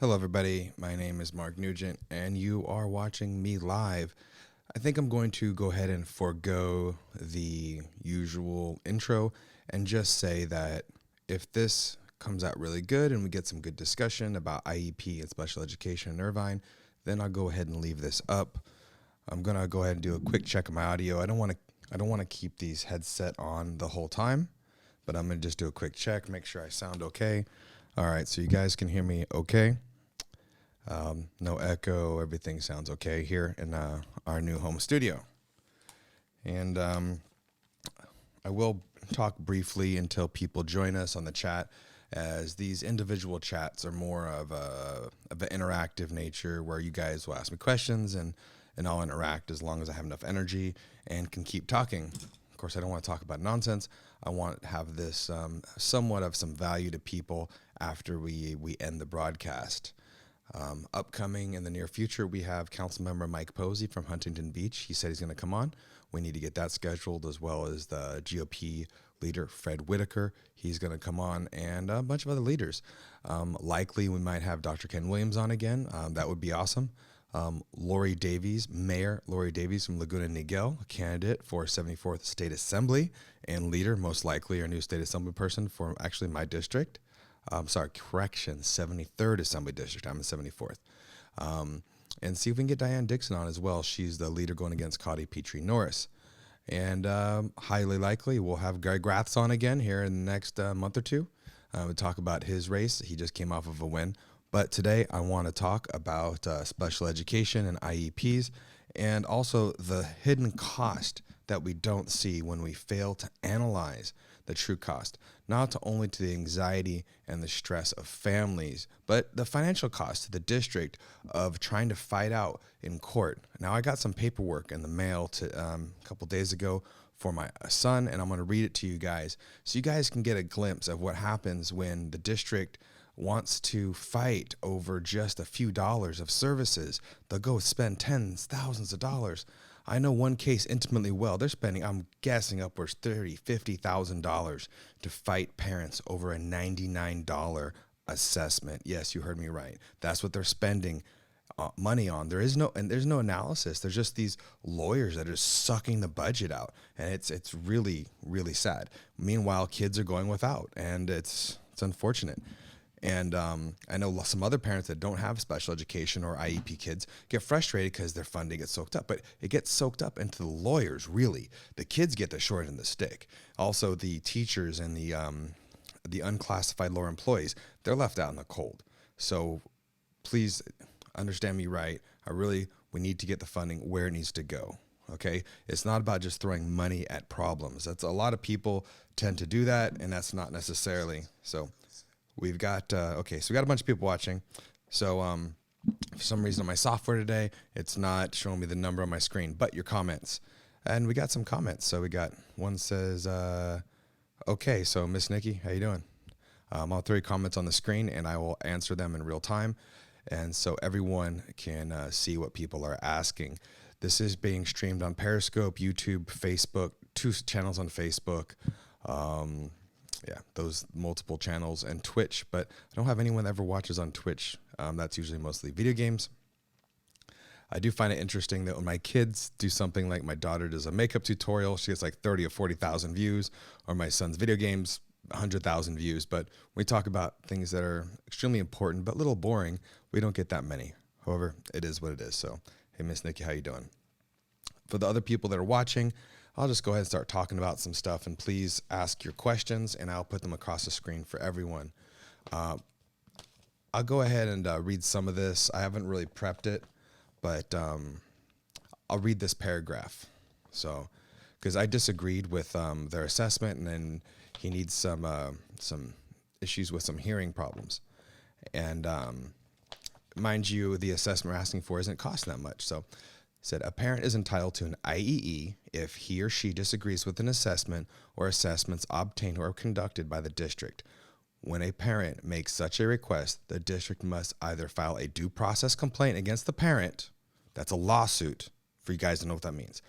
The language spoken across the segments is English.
Hello, everybody. My name is Mark Nugent, and you are watching me live. I think I'm going to go ahead and forego the usual intro and just say that if this comes out really good and we get some good discussion about IEP and special education in Irvine, then I'll go ahead and leave this up. I'm gonna go ahead and do a quick check of my audio. I don't want to keep these headset on the whole time, but I'm gonna just do a quick check, make sure I sound okay. All right, so you guys can hear me okay. No echo, everything sounds okay here in our new home studio. And I will talk briefly until people join us on the chat, as these individual chats are more of an interactive nature where you guys will ask me questions and I'll interact as long as I have enough energy and can keep talking. Of course, I don't want to talk about nonsense. I want to have this somewhat of some value to people after we end the broadcast. Upcoming in the near future, we have Councilmember Mike Posey from Huntington Beach. He said he's going to come on. We need to get that scheduled, as well as the GOP leader, Fred Whitaker. He's going to come on, and a bunch of other leaders. Likely, we might have Dr. Ken Williams on again. That would be awesome. Lori Davies, Mayor Lori Davies from Laguna Niguel, a candidate for 74th State Assembly and leader, most likely our new State Assembly person for actually my district. 73rd Assembly District. I'm in 74th. And see if we can get Diane Dixon on as well. She's the leader going against Cotty Petrie Norris. And highly likely we'll have Greg Raths on again here in the next month or two. We'll talk about his race. He just came off of a win. But today I want to talk about special education and IEPs, and also the hidden cost that we don't see when we fail to analyze the true cost, not only to the anxiety and the stress of families, but the financial cost to the district of trying to fight out in court. Now, I got some paperwork in the mail a couple days ago for my son, and I'm going to read it to you guys so you guys can get a glimpse of what happens when the district wants to fight over just a few dollars of services. They'll go spend tens, thousands of dollars. I know one case intimately well. They're spending, I'm guessing, upwards $30,000, $50,000 to fight parents over a $99 assessment. Yes, you heard me right. That's what they're spending money on. There's no analysis. There's just these lawyers that are sucking the budget out, and it's really, really sad. Meanwhile, kids are going without, and it's unfortunate. And I know some other parents that don't have special education or IEP kids get frustrated because their funding gets soaked up. But it gets soaked up into the lawyers, really. The kids get the short end of the stick. Also, the teachers and the unclassified lower employees, they're left out in the cold. So please understand me right. We need to get the funding where it needs to go. Okay, it's not about just throwing money at problems. That's a lot of people tend to do that, and that's not necessarily so. We've got, so we got a bunch of people watching. So for some reason on my software today, it's not showing me the number on my screen, but your comments. And we got some comments. So we got one says, okay, so Miss Nikki, how you doing? I'll throw your comments on the screen and I will answer them in real time. And so everyone can see what people are asking. This is being streamed on Periscope, YouTube, Facebook, 2 channels on Facebook. Those multiple channels, and Twitch, but I don't have anyone that ever watches on Twitch. That's usually mostly video games. I do find it interesting that when my kids do something, like my daughter does a makeup tutorial, she gets like 30 or 40,000 views, or my son's video games, 100,000 views. But when we talk about things that are extremely important but a little boring, we don't get that many. However, it is what it is. So, hey, Miss Nikki, how you doing? For the other people that are watching, I'll just go ahead and start talking about some stuff, and please ask your questions, and I'll put them across the screen for everyone. I'll go ahead and read some of this. I haven't really prepped it, but I'll read this paragraph. So, because I disagreed with their assessment, and then he needs some issues with some hearing problems. And mind you, the assessment we're asking for isn't costing that much. So, said a parent is entitled to an IEE if he or she disagrees with an assessment or assessments obtained or conducted by the district. When a parent makes such a request, the district must either file a due process complaint against the parent, that's a lawsuit, for you guys to know what that means,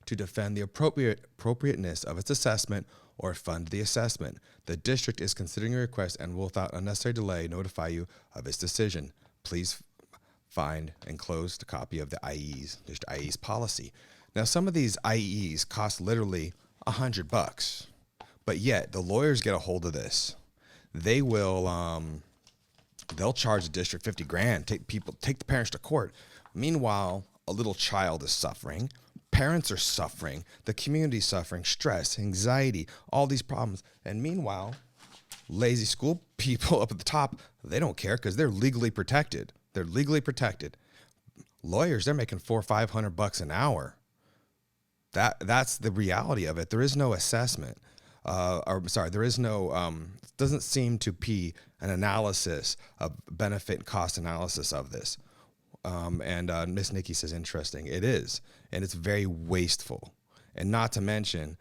to defend the appropriateness of its assessment, or fund the assessment. The district is considering your request and will, without unnecessary delay, notify you of its decision. please find enclosed a copy of the IE's, just IE's policy. Now, some of these IEs cost literally $100, but yet the lawyers get a hold of this. They will, they'll charge the district 50 grand, take the parents to court. Meanwhile, a little child is suffering. Parents are suffering. The community's suffering, stress, anxiety, all these problems. And meanwhile, lazy school people up at the top, they don't care because they're legally protected. They're legally protected. Lawyers, they're making $400 or $500 an hour. That's the reality of it. There is no assessment. There is no, doesn't seem to be an analysis, a benefit and cost analysis of this. And Miss Nikki says, interesting. It is. And it's very wasteful. And not to mention,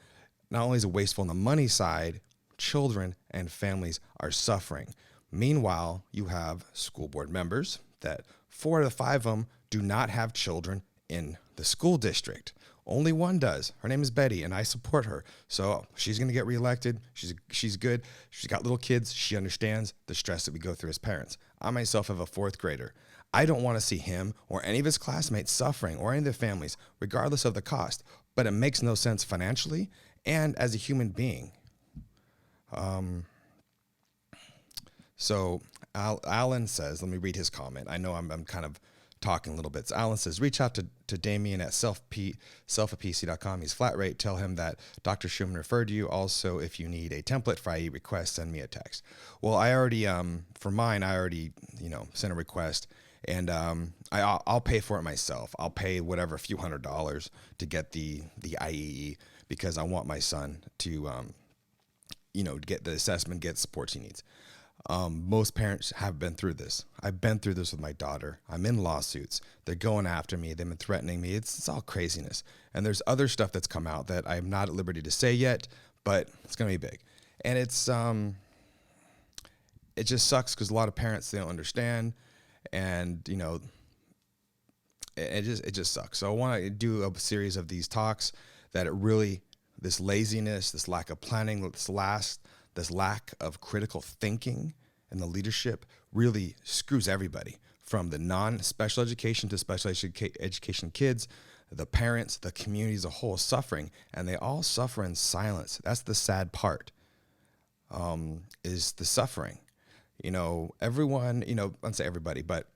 not only is it wasteful on the money side, children and families are suffering. Meanwhile, you have school board members that 4 out of 5 of them do not have children in the school district. Only one does. Her name is Betty, and I support her. So she's going to get reelected. She's good. She's got little kids. She understands the stress that we go through as parents. I myself have a 4th grader. I don't want to see him or any of his classmates suffering or any of their families, regardless of the cost. But it makes no sense financially and as a human being. So Alan says, let me read his comment. I know I'm kind of talking a little bit. So Alan says, reach out to Damien at selfapc.com. He's flat rate. Tell him that Dr. Schumann referred to you. Also, if you need a template for IE request, send me a text. Well, I already, for mine, I already, sent a request, and I'll pay for it myself. I'll pay whatever, a few $100s to get the IEE, because I want my son to, get the assessment, get supports he needs. Most parents have been through this. I've been through this with my daughter. I'm in lawsuits. They're going after me. They've been threatening me. It's all craziness. And there's other stuff that's come out that I'm not at liberty to say yet, but it's going to be big. And it just sucks because a lot of parents, they don't understand. And, it just sucks. So I want to do a series of these talks that this laziness, this lack of planning, this lack of critical thinking and the leadership really screws everybody, from the non-special education to special education kids, the parents, the community as a whole is suffering, and they all suffer in silence. That's the sad part, is the suffering. Everyone, I'd say everybody, but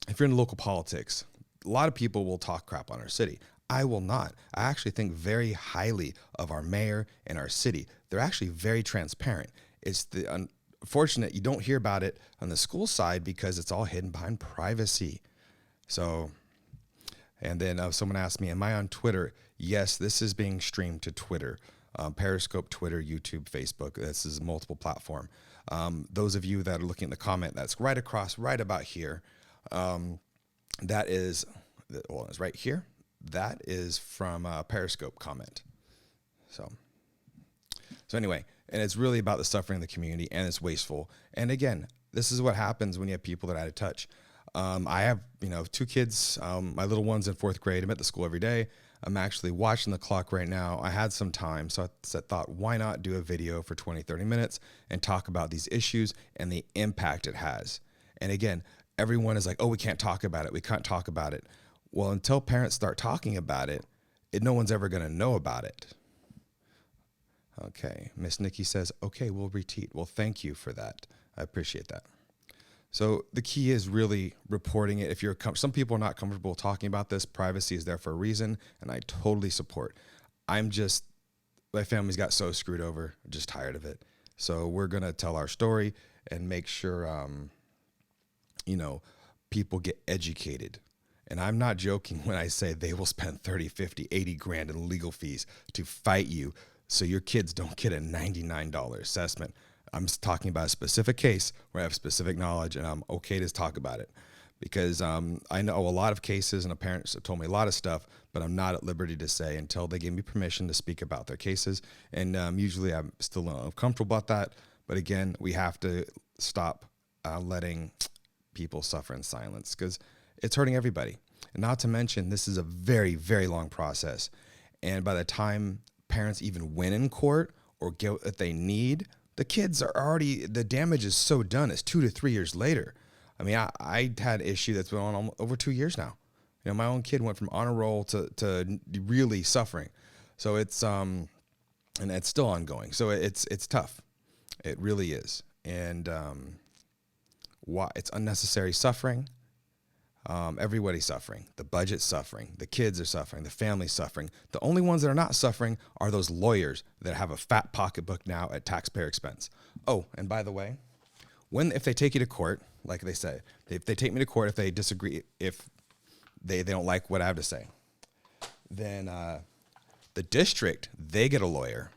if you're in local politics, a lot of people will talk crap on our city. I will not. I actually think very highly of our mayor and our city. They're actually very transparent. It's the unfortunate you don't hear about it on the school side because it's all hidden behind privacy. So, and then someone asked me, am I on Twitter? Yes, this is being streamed to Twitter, Periscope, Twitter, YouTube, Facebook. This is a multiple platform. Those of you that are looking at the comment, that's right across, right about here. That is, it's right here. That is from a Periscope comment. So anyway, and it's really about the suffering of the community, and it's wasteful. And again, this is what happens when you have people that are out of touch. I have, 2 kids. My little one's in 4th grade. I'm at the school every day. I'm actually watching the clock right now. I had some time, so I thought, why not do a video for 20, 30 minutes and talk about these issues and the impact it has. And again, everyone is like, oh, we can't talk about it. We can't talk about it. Well, until parents start talking about it, no one's ever going to know about it. Okay, Miss Nikki says, okay, we'll retweet. Well, thank you for that. I appreciate that. So the key is really reporting it. If some people are not comfortable talking about this, privacy is there for a reason, and I totally support. My family's got so screwed over, I'm just tired of it. So we're going to tell our story and make sure, people get educated. And I'm not joking when I say they will spend 30, 50, 80 grand in legal fees to fight you so your kids don't get a $99 assessment. I'm talking about a specific case where I have specific knowledge, and I'm okay to talk about it. Because I know a lot of cases, and the parents have told me a lot of stuff, but I'm not at liberty to say until they give me permission to speak about their cases. And usually I'm still uncomfortable about that. But again, we have to stop letting people suffer in silence, because it's hurting everybody. And not to mention, this is a very, very long process. And by the time parents even win in court or get what they need, the kids are already, the damage is so done. It's 2 to 3 years later. I mean, I had an issue that's been on over 2 years now. You know, my own kid went from honor roll to really suffering. So it's, and it's still ongoing. So it's tough. It really is. And, why it's unnecessary suffering. Everybody's suffering. The budget's suffering. The kids are suffering. The family's suffering. The only ones that are not suffering are those lawyers that have a fat pocketbook now at taxpayer expense. Oh, and by the way, if they take you to court, like they say, if they take me to court, if they disagree, if they don't like what I have to say, then the district, they get a lawyer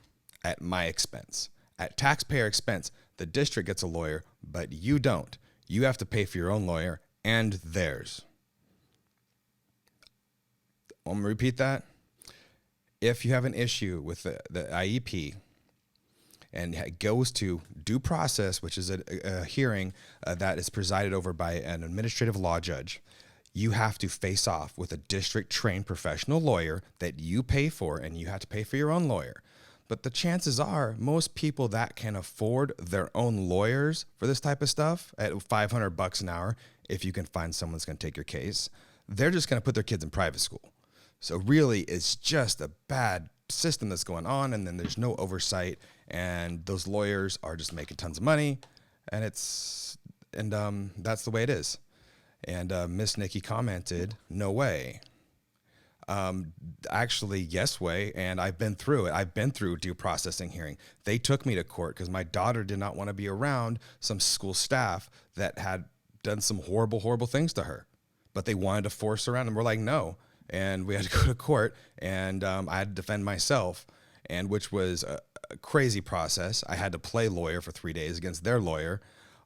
at my expense. At taxpayer expense, the district gets a lawyer, but you don't. You have to pay for your own lawyer and theirs. I'm going to repeat that. If you have an issue with the IEP and it goes to due process, which is a hearing that is presided over by an administrative law judge, you have to face off with a district-trained professional lawyer that you pay for, and you have to pay for your own lawyer. But the chances are most people that can afford their own lawyers for this type of stuff at $500 an hour, if you can find someone that's going to take your case, they're just going to put their kids in private school. So really, it's just a bad system that's going on, and then there's no oversight, and those lawyers are just making tons of money, and that's the way it is. And Miss Nikki commented, "No way." Actually, yes way, and I've been through it. I've been through due processing hearing. They took me to court because my daughter did not want to be around some school staff that had done some horrible, horrible things to her. But they wanted to force her around, and we're like, no. And we had to go to court, and I had to defend myself, and which was a crazy process. I had to play lawyer for 3 days against their lawyer.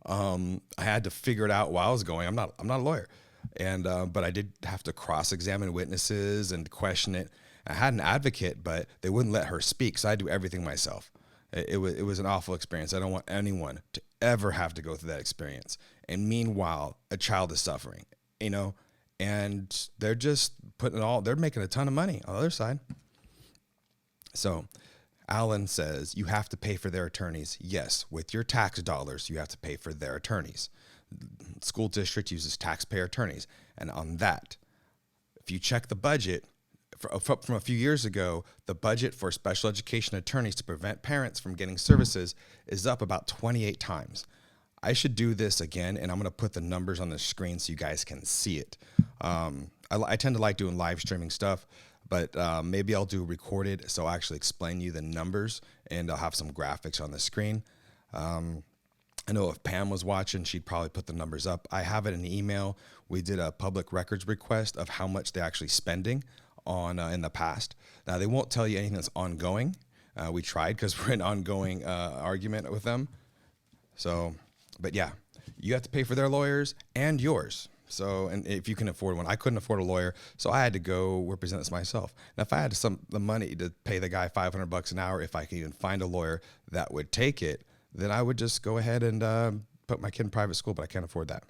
I had to figure it out while I was going. I'm not a lawyer. And but I did have to cross-examine witnesses and question it. I had an advocate, but they wouldn't let her speak, so I had to do everything myself. It was an awful experience. I don't want anyone to ever have to go through that experience. And meanwhile, a child is suffering, and they're just they're making a ton of money on the other side. So Alan says, you have to pay for their attorneys. Yes, with your tax dollars, you have to pay for their attorneys. School district uses taxpayer attorneys. And on that, if you check the budget from a few years ago, the budget for special education attorneys to prevent parents from getting services is up about 28 times. I should do this again, and I'm going to put the numbers on the screen so you guys can see it. I tend to like doing live streaming stuff, but maybe I'll do recorded, so I'll actually explain you the numbers, and I'll have some graphics on the screen. I know if Pam was watching, she'd probably put the numbers up. I have it in the email. We did a public records request of how much they're actually spending on in the past. Now, they won't tell you anything that's ongoing. We tried because we're in ongoing argument with them. So, but yeah, you have to pay for their lawyers and yours. So, and if you can afford one, I couldn't afford a lawyer, so I had to go represent this myself. Now, if I had the money to pay the guy $500 an hour, if I could even find a lawyer that would take it, then I would just go ahead and put my kid in private school, but I can't afford that.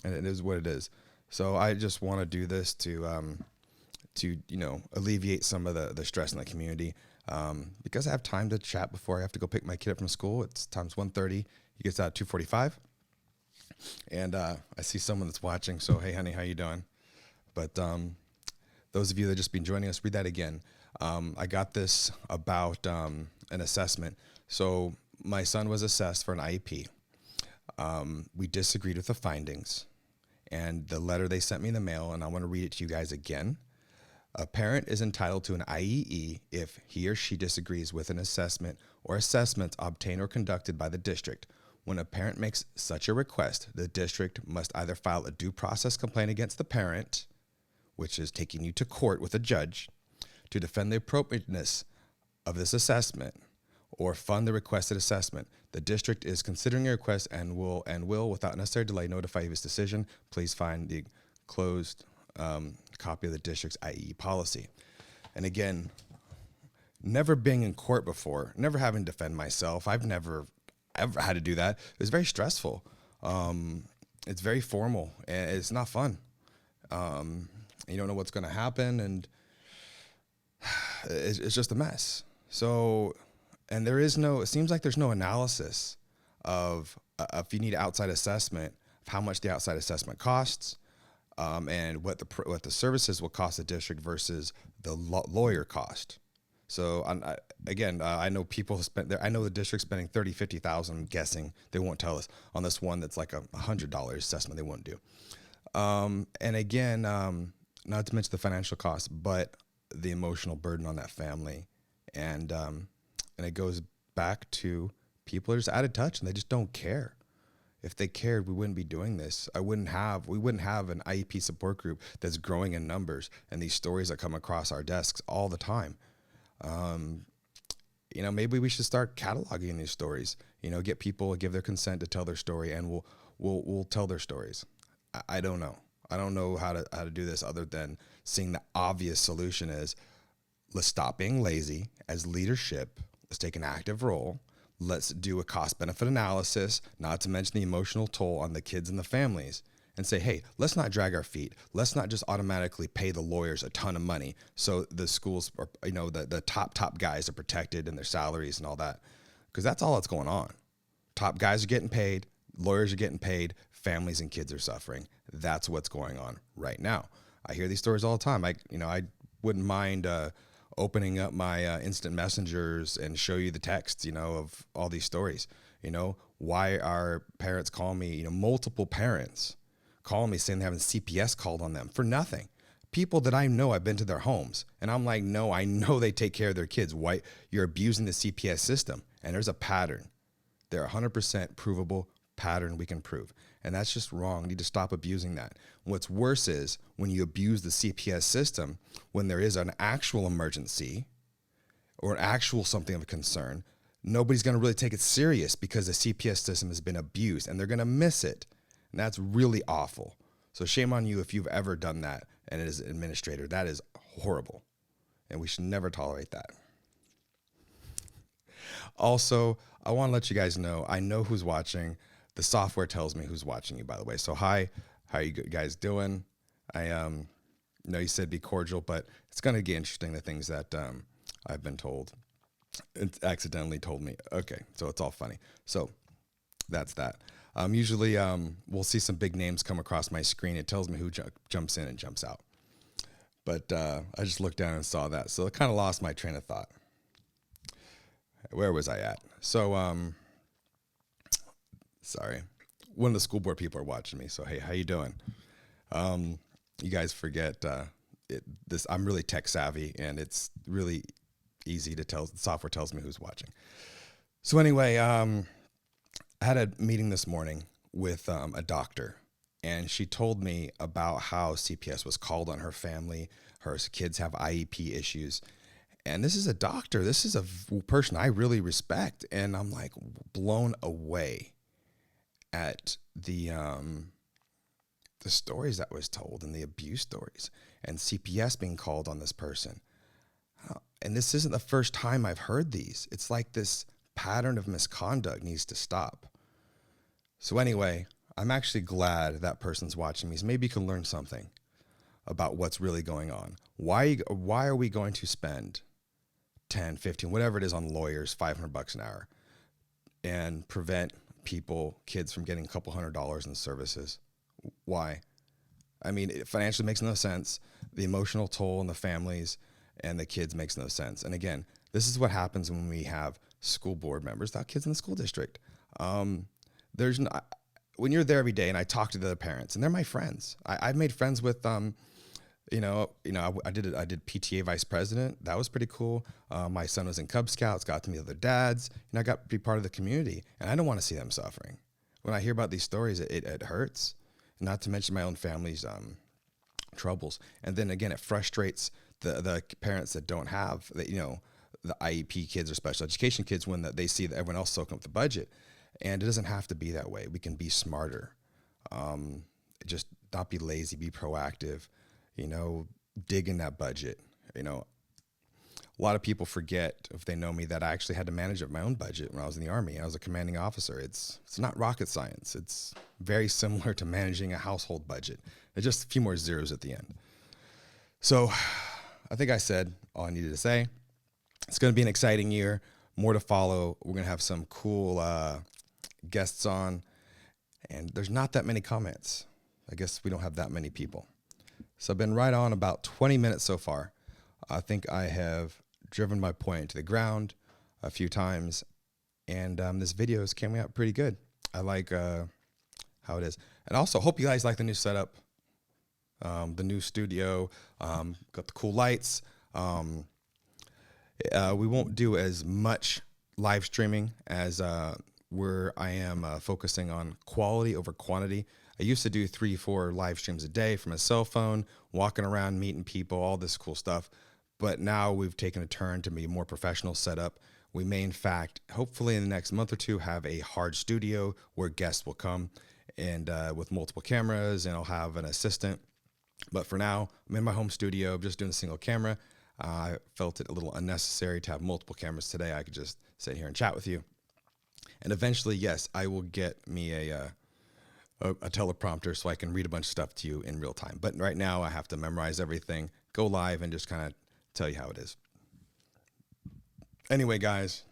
And it is what it is. So I just want to do this to alleviate some of the stress in the community. Because I have time to chat before I have to go pick my kid up from school. It's times 1:30. He gets out at 2:45. And I see someone that's watching. So, hey, honey, how you doing? But those of you that just been joining us, read that again. I got this about an assessment. So my son was assessed for an IEP. We disagreed with the findings and the letter they sent me in the mail, and I want to read it to you guys again. A parent is entitled to an IEE if he or she disagrees with an assessment or assessments obtained or conducted by the district. When a parent makes such a request, the district must either file a due process complaint against the parent, which is taking you to court with a judge, to defend the appropriateness of this assessment, or fund the requested assessment. The district is considering your request and will, without necessary delay, notify you of its decision. Please find the closed copy of the district's IE policy. And again, never being in court before, never having to defend myself. I've never ever had to do that. It was very stressful. It's very formal, and it's not fun. You don't know what's going to happen, and it's just a mess. So, and it seems like there's no analysis of if you need outside assessment, of how much the outside assessment costs, and what the services will cost the district versus the lawyer cost. So I know people spend there. I know the district spending 30, 50,000. I'm guessing they won't tell us on this one that's like $100 assessment. They won't do. And again, not to mention the financial cost, but the emotional burden on that family, and it goes back to people are just out of touch and they just don't care. If they cared, we wouldn't be doing this. We wouldn't have an IEP support group that's growing in numbers and these stories that come across our desks all the time. Maybe we should start cataloging these stories. Get people give their consent to tell their story, and we'll tell their stories. I don't know. I don't know how to do this other than seeing the obvious solution is let's stop being lazy as leadership. Let's take an active role. Let's do a cost benefit analysis, not to mention the emotional toll on the kids and the families, and say, hey, let's not drag our feet. Let's not just automatically pay the lawyers a ton of money so the schools are, the top guys are protected in their salaries and all that. Because that's all that's going on. Top guys are getting paid, lawyers are getting paid, families and kids are suffering. That's what's going on right now. I hear these stories all the time. I wouldn't mind opening up my instant messengers and show you the texts, of all these stories. Why are parents calling me, multiple parents calling me saying they're having CPS called on them for nothing. People that I know, I've been to their homes, and I'm like, no, I know they take care of their kids. Why? You're abusing the CPS system, and there's a pattern. They're 100% provable pattern we can prove, and that's just wrong. We need to stop abusing that. What's worse is when you abuse the CPS system, when there is an actual emergency or an actual something of a concern, nobody's going to really take it serious because the CPS system has been abused, and they're going to miss it. And that's really awful. So shame on you if you've ever done that. And as an administrator, that is horrible. And we should never tolerate that. Also, I want to let you guys know, I know who's watching. The software tells me who's watching you, by the way. So hi, how are you guys doing? I know you said be cordial, but it's going to get interesting, the things that I've been told. It accidentally told me. Okay, so it's all funny. So that's that. Usually we'll see some big names come across my screen. It tells me who jumps in and jumps out. But I just looked down and saw that. So it kind of lost my train of thought. Where was I at? So, sorry. One of the school board people are watching me. So, hey, how you doing? You guys forget this. I'm really tech savvy, and it's really easy to tell. The software tells me who's watching. So anyway, I had a meeting this morning with a doctor, and she told me about how CPS was called on her family. Her kids have IEP issues. And this is a doctor. This is a person I really respect. And I'm like blown away at the stories that was told and the abuse stories and CPS being called on this person. And this isn't the first time I've heard these. It's like this pattern of misconduct needs to stop. So anyway, I'm actually glad that person's watching me. So maybe you can learn something about what's really going on. Why are we going to spend 10, 15, whatever it is on lawyers, $500 an hour, and prevent kids from getting a couple $100 in services? Why? I mean, it financially makes no sense. The emotional toll on the families and the kids makes no sense. And again, this is what happens when we have school board members without kids in the school district. When you're there every day, and I talk to the other parents, and they're my friends. I've made friends with I did PTA vice president. That was pretty cool. My son was in Cub Scouts, got to meet other dads, and I got to be part of the community. And I don't want to see them suffering. When I hear about these stories, it hurts. Not to mention my own family's troubles. And then again, it frustrates the parents that don't have the IEP kids or special education kids when they see that everyone else soaking up the budget. And it doesn't have to be that way. We can be smarter. Just not be lazy, be proactive, dig in that budget. A lot of people forget, if they know me, that I actually had to manage my own budget when I was in the Army. I was a commanding officer. It's not rocket science. It's very similar to managing a household budget. It's just a few more zeros at the end. So I think I said all I needed to say. It's going to be an exciting year. More to follow. We're going to have some cool guests on. and there's not that many comments. I guess we don't have that many people. So I've been right on about 20 minutes so far. I think I have driven my point into the ground a few times, and this video is coming out pretty good. I like how it is. And also, hope you guys like the new setup, the new studio, got the cool lights. We won't do as much live streaming as where I am focusing on quality over quantity. I used to do 3-4 live streams a day from a cell phone, walking around, meeting people, all this cool stuff. But now we've taken a turn to be more professional setup. We may, in fact, hopefully in the next month or two, have a hard studio where guests will come and with multiple cameras, and I'll have an assistant. But for now, I'm in my home studio, just doing a single camera. I felt it a little unnecessary to have multiple cameras today. I could just sit here and chat with you. And eventually, yes, I will get me a teleprompter so I can read a bunch of stuff to you in real time. But right now, I have to memorize everything, go live, and just kind of tell you how it is. Anyway, guys,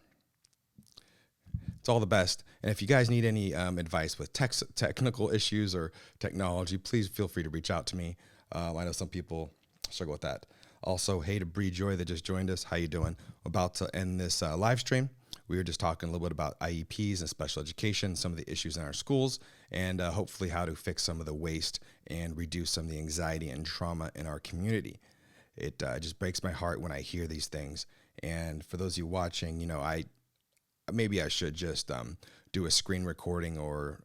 it's all the best. And if you guys need any advice with technical issues or technology, please feel free to reach out to me. I know some people struggle with that. Also, hey to Bree Joy that just joined us. How you doing? About to end this live stream. We were just talking a little bit about IEPs and special education, some of the issues in our schools, and hopefully how to fix some of the waste and reduce some of the anxiety and trauma in our community. It just breaks my heart when I hear these things. And for those of you watching, you know, maybe I should just do a screen recording or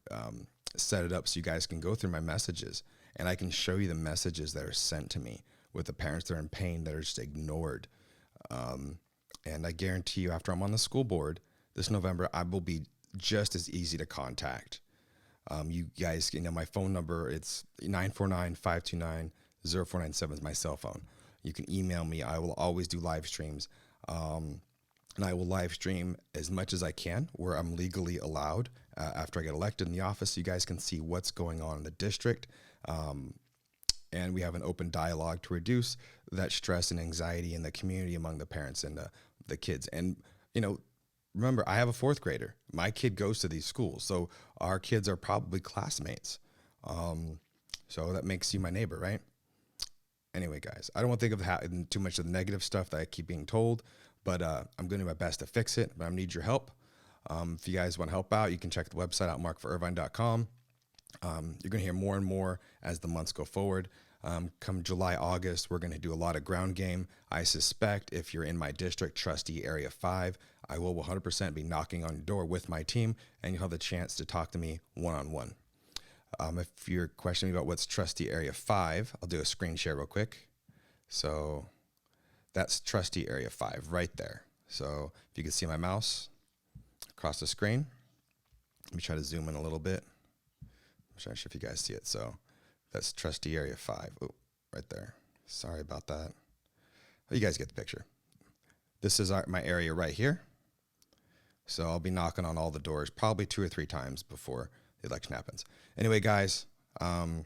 set it up so you guys can go through my messages and I can show you the messages that are sent to me with the parents that are in pain that are just ignored. And I guarantee you, after I'm on the school board this November, I will be just as easy to contact. You guys, you know, my phone number, it's 949-529-0497 is my cell phone. You can email me. I will always do live streams. And I will live stream as much as I can where I'm legally allowed after I get elected in the office, so you guys can see what's going on in the district. And we have an open dialogue to reduce that stress and anxiety in the community among the parents and the kids. And, you know, remember, I have a 4th grader. My kid goes to these schools, so our kids are probably classmates. So that makes you my neighbor, right? Anyway, guys, I don't want to think of too much of the negative stuff that I keep being told, but I'm going to do my best to fix it, but I need your help. If you guys want to help out, you can check the website out, markforirvine.com. You're going to hear more and more as the months go forward. Come July, August, we're going to do a lot of ground game. I suspect if you're in my district, trustee area 5, I will 100% be knocking on your door with my team, and you'll have the chance to talk to me one-on-one. If you're questioning about what's trustee area 5, I'll do a screen share real quick. So that's trustee area 5 right there. So if you can see my mouse across the screen, let me try to zoom in a little bit. I'm not sure if you guys see it. So that's trustee area 5. Oh, right there. Sorry about that. Oh, you guys get the picture. This is my area right here. So I'll be knocking on all the doors probably 2 or 3 times before the election happens. Anyway, guys, I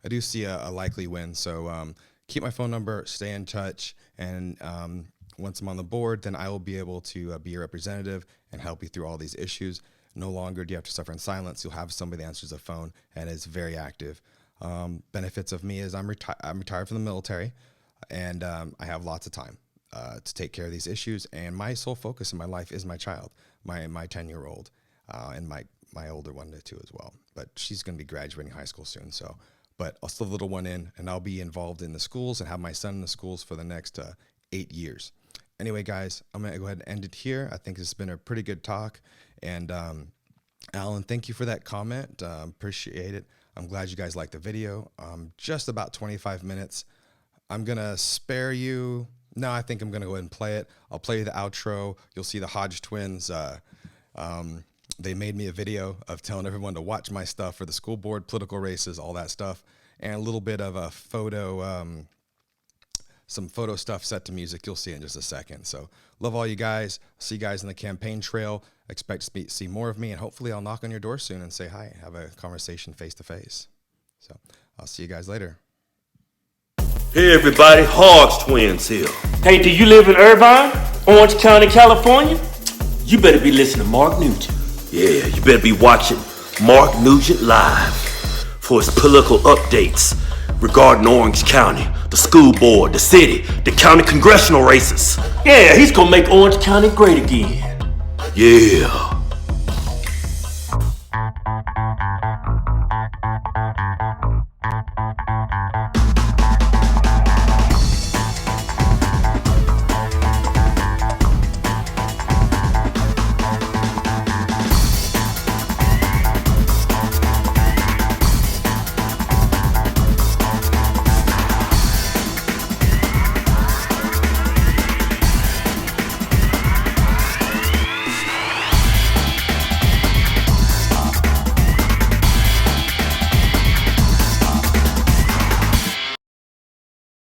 do see a likely win. So keep my phone number, stay in touch, and once I'm on the board, then I will be able to be your representative and help you through all these issues. No longer do you have to suffer in silence. You'll have somebody that answers the phone and is very active. Benefits of me is I'm retired from the military, and I have lots of time to take care of these issues. And my sole focus in my life is my child, my 10-year-old, and my older one too as well. But she's going to be graduating high school soon. So, but I'll still little one in, and I'll be involved in the schools and have my son in the schools for the next 8 years. Anyway, guys, I'm going to go ahead and end it here. I think this has been a pretty good talk. And Alan, thank you for that comment. Appreciate it. I'm glad you guys liked the video. Just about 25 minutes. I'm going to spare you. No, I think I'm going to go ahead and play it. I'll play you the outro. You'll see the Hodge twins. They made me a video of telling everyone to watch my stuff for the school board, political races, all that stuff, and a little bit of a photo, some photo stuff set to music. You'll see in just a second. So love all you guys. See you guys in the campaign trail. Expect to see more of me, and hopefully I'll knock on your door soon and say hi, have a conversation face to face. So I'll see you guys later. Hey everybody, Hodge twins here. Hey, do you live in Irvine, Orange County, California? You better be listening to Mark Nugent. Yeah, you better be watching Mark Nugent Live for his political updates regarding Orange County, the school board, the city, the county congressional races. Yeah, he's gonna make Orange County great again. Yeah.